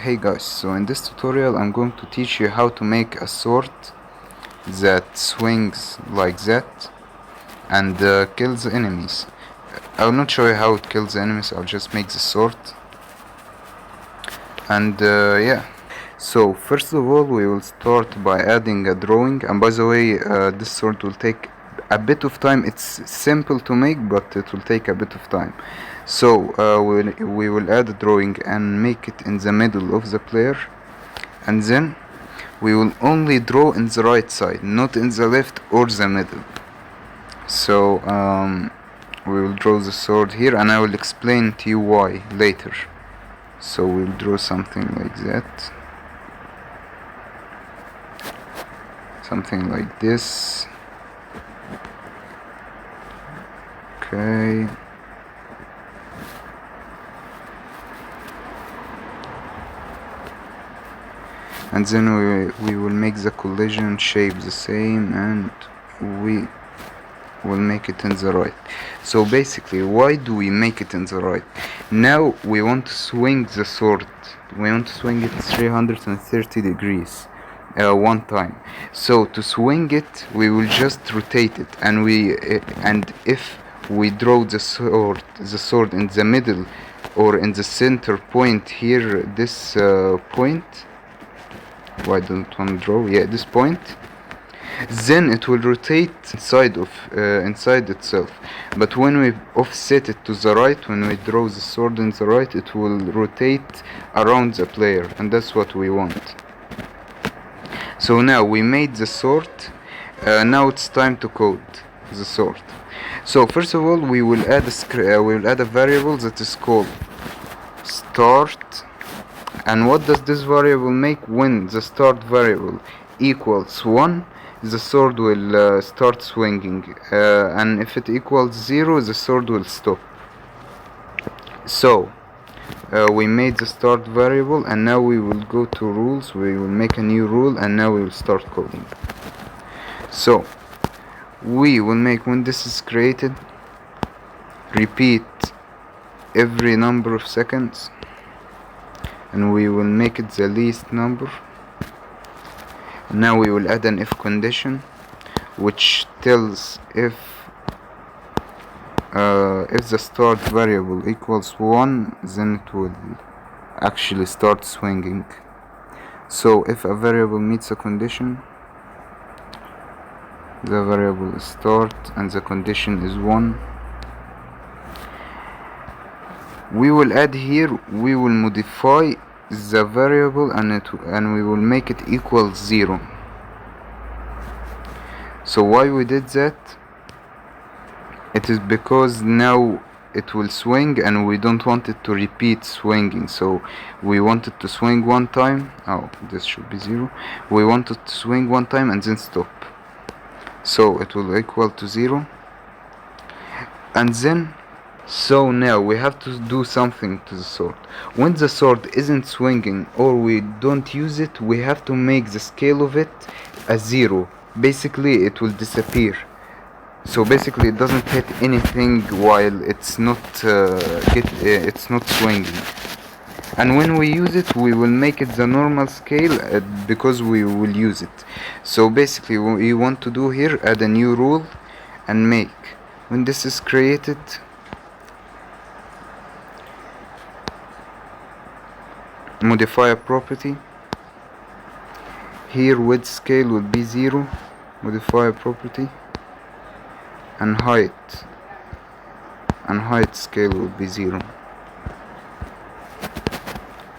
Hey guys, so in this tutorial I'm going to teach you how to make a sword that swings like that and kills enemies. I will not show you how it kills enemies, I'll just make the sword. And yeah. So first of all we will start by adding a drawing, and by the way this sword will take a bit of time. It's simple to make but it will take a bit of time. So we will add a drawing and make it in the middle of the player, and then we will only draw in the right side, not in the left or the middle. So we will draw the sword here and I will explain to you why later. So we'll draw something like that, something like this. Okay, and then we will make the collision shape the same, and we will make it in the right. So basically, why do we make it in the right? Now we want to swing the sword. We want to swing it 330 degrees one time. So to swing it, we will just rotate it, and if we draw the sword in the middle or in the center point here, this point. Why don't I want to draw? Yeah, this point. Then it will rotate inside itself. But when we offset it to the right, when we draw the sword in the right, it will rotate around the player, and that's what we want. So now we made the sword. Now it's time to code the sword. So first of all we will add a variable that is called start. And what does this variable make? When the start variable equals 1, the sword will start swinging, and if it equals 0, the sword will stop. So we made the start variable, and now we will go to rules. We will make a new rule, and now we will start coding. So we will make, when this is created, repeat every number of seconds, and we will make it the least number. Now we will add an if condition which tells if the start variable equals 1, then it will actually start swinging. So if a variable meets a condition, the variable is start and the condition is 1. We will add here, we will modify the variable and we will make it equal 0. So why we did that? It is because now it will swing and we don't want it to repeat swinging. So we want it to swing one time. Oh, this should be 0. We want it to swing one time and then stop. So it will equal to 0. And then, so now we have to do something to the sword. When the sword isn't swinging or we don't use it, we have to make the scale of it a 0. Basically it will disappear. So basically it doesn't hit anything while it's not swinging. And when we use it, we will make it the normal scale because we will use it. So basically what you want to do here, add a new rule and make, when this is created, modify a property. Here width scale will be 0, modify a property, and height scale will be 0.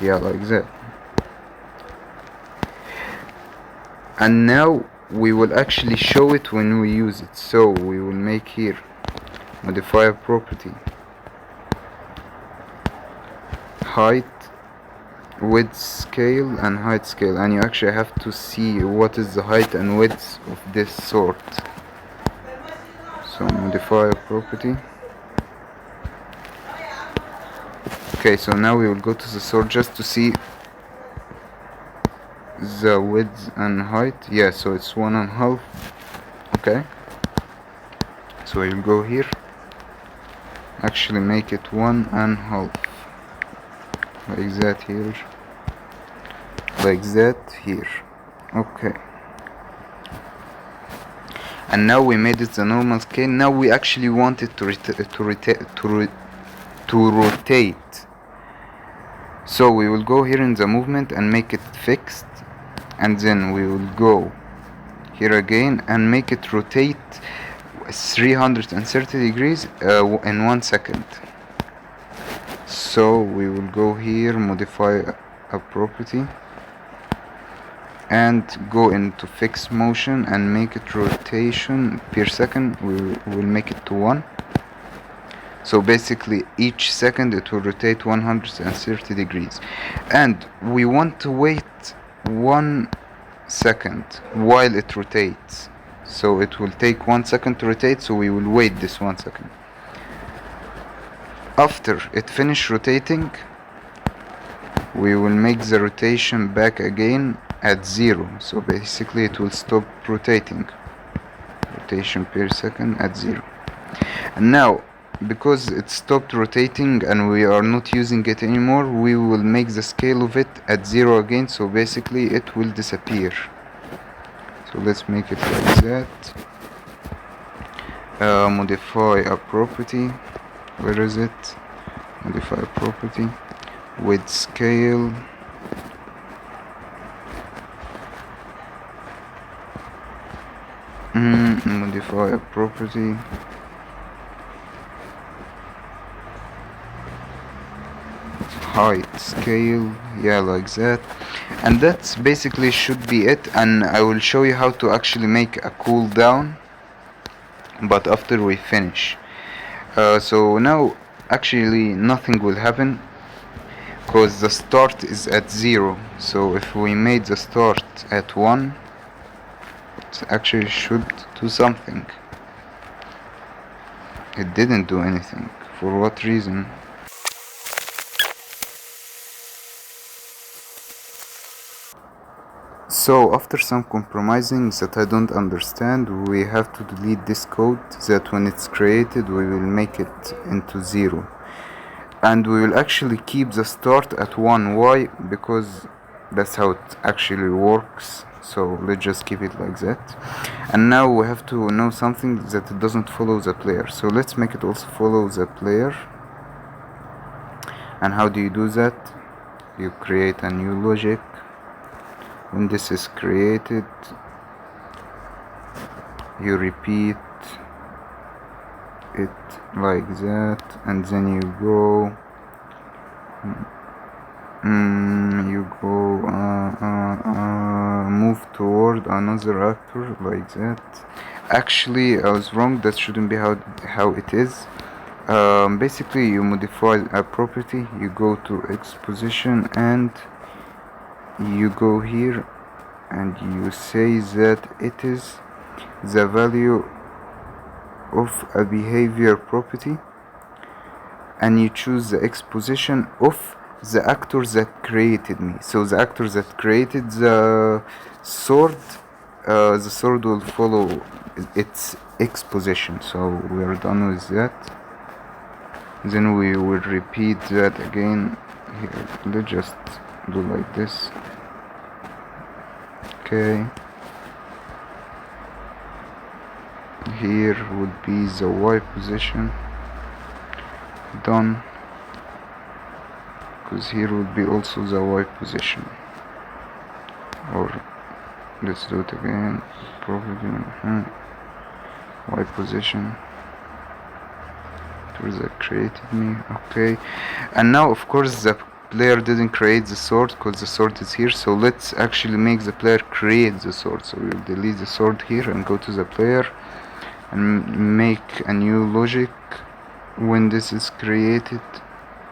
Yeah, like that. And now we will actually show it when we use it. So we will make here, modify a property, height, width scale and height scale, and you actually have to see what is the height and width of this sword. So modify a property. Okay, so now we will go to the sword just to see the width and height. Yeah, so it's 1.5. Okay, so we'll go here, actually make it 1.5 like that here. like that here. Okay, and now we made it the normal scale. Now we actually want it to rotate. So we will go here in the movement and make it fixed, and then we will go here again and make it rotate 330 degrees in 1 second. So we will go here, modify a property, and go into fixed motion and make it rotation per second. We will make it to 1. So basically each second it will rotate 130 degrees, and we want to wait 1 second while it rotates. So it will take 1 second to rotate, so we will wait this 1 second. After it finish rotating, we will make the rotation back again at 0. So basically it will stop rotating. Rotation per second at 0. And now, because it stopped rotating and we are not using it anymore, we will make the scale of it at 0 again. So basically it will disappear. So let's make it like that. Modify a property. Where is it? Modify a property with scale. Modify a property. Height scale, yeah, like that. And that's basically should be it, and I will show you how to actually make a cooldown, but after we finish. So now actually nothing will happen because the start is at 0. So if we made the start at 1, it actually should do something. It didn't do anything. For what reason? So after some compromising that I don't understand, we have to delete this code, that when it's created we will make it into 0, and we will actually keep the start at 1. Why? Because that's how it actually works. So let's just keep it like that. And now we have to know something, that it doesn't follow the player. So let's make it also follow the player. And how do you do that? You create a new logic. When this is created, you repeat it like that, and then you go move toward another actor like that. Actually I was wrong, that shouldn't be how it is. Basically you modify a property, you go to X position and you go here and you say that it is the value of a behavior property, and you choose the X position of the actor that created me. So the actor that created the sword will follow its X position. So we are done with that. Then we will repeat that again here. Let's just do like this. Okay, here would be the Y position. Done, because here would be also the Y position. Or let's do it again. Property Y position towards that created me. Okay, and now of course the player didn't create the sword because the sword is here. So let's actually make the player create the sword. So we'll delete the sword here and go to the player and make a new logic. When this is created,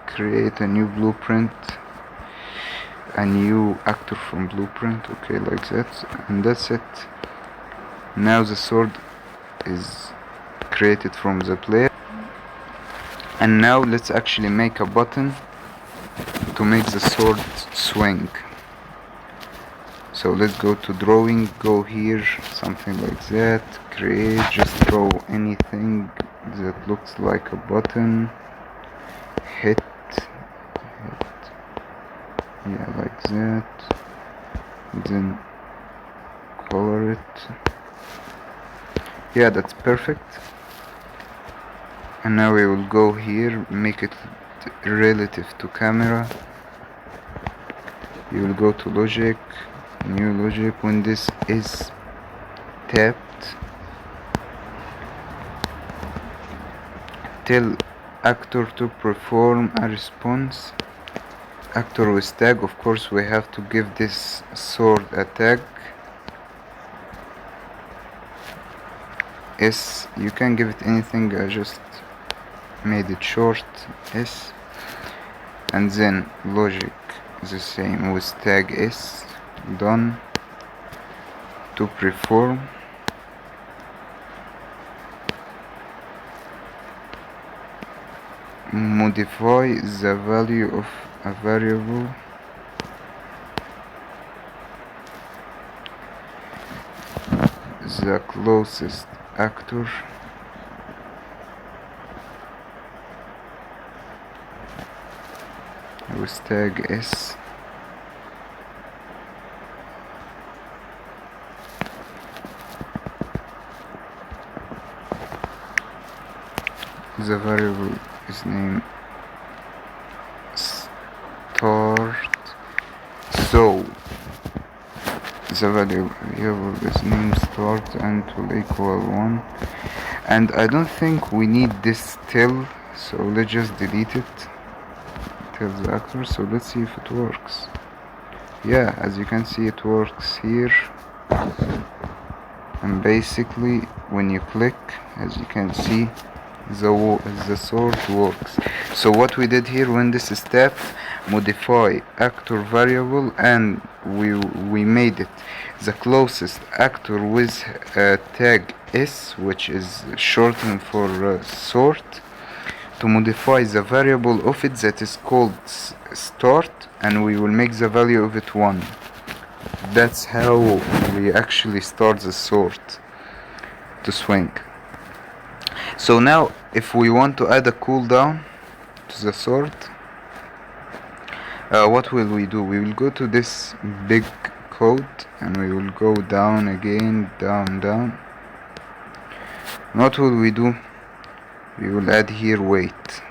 create a new blueprint, a new actor from blueprint. Okay, like that, and that's it. Now the sword is created from the player, and now let's actually make a button to make the sword swing. So let's go to drawing, go here, something like that, create, just draw anything that looks like a button, hit, yeah, like that, then color it. Yeah, that's perfect. And now we will go here, make it relative to camera. You will go to logic, new logic. When this is tapped, tell actor to perform a response. Actor with tag, of course we have to give this sword a tag. S, you can give it anything, I just made it short, S. And then logic the same with tag S, done. To perform, modify the value of a variable. The closest actor with tag S. The variable is named start. So the variable is named start and will equal 1. And I don't think we need this till, so let's just delete it. Tell the actor. So let's see if it works. Yeah, as you can see it works here. And basically when you click, as you can see, the sword works. So what we did here, when this is tapped, modify actor variable, and we made it the closest actor with tag S, which is shortened for sword, to modify the variable of it that is called start, and we will make the value of it 1. That's how we actually start the sword to swing. So now if we want to add a cooldown to the sword, what will we do? We will go to this big code and we will go down again, down. What will we do? We will add here wait.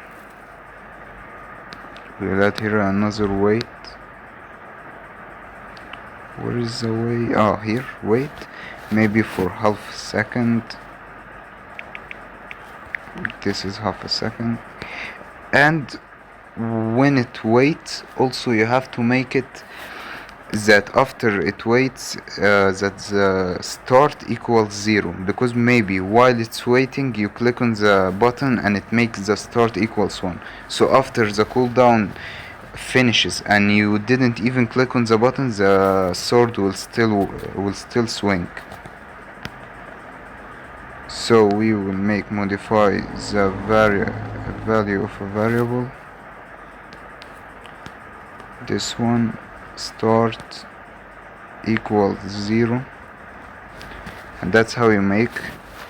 We will add here another wait. Where is the wait? Oh, here, wait. Maybe for half a second. This is half a second. And when it waits, also you have to make it that after it waits, that the start equals 0, because maybe while it's waiting you click on the button and it makes the start equals 1. So after the cooldown finishes and you didn't even click on the button, the sword will still swing. So we will modify the value of a variable. This one, start equals 0, and that's how you make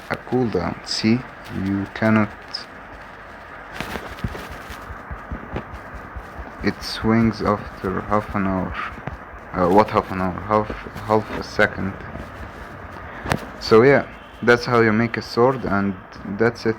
a cooldown. See, you cannot, it swings after half an hour. What half an hour? Half a second. So yeah, that's how you make a sword, and that's it.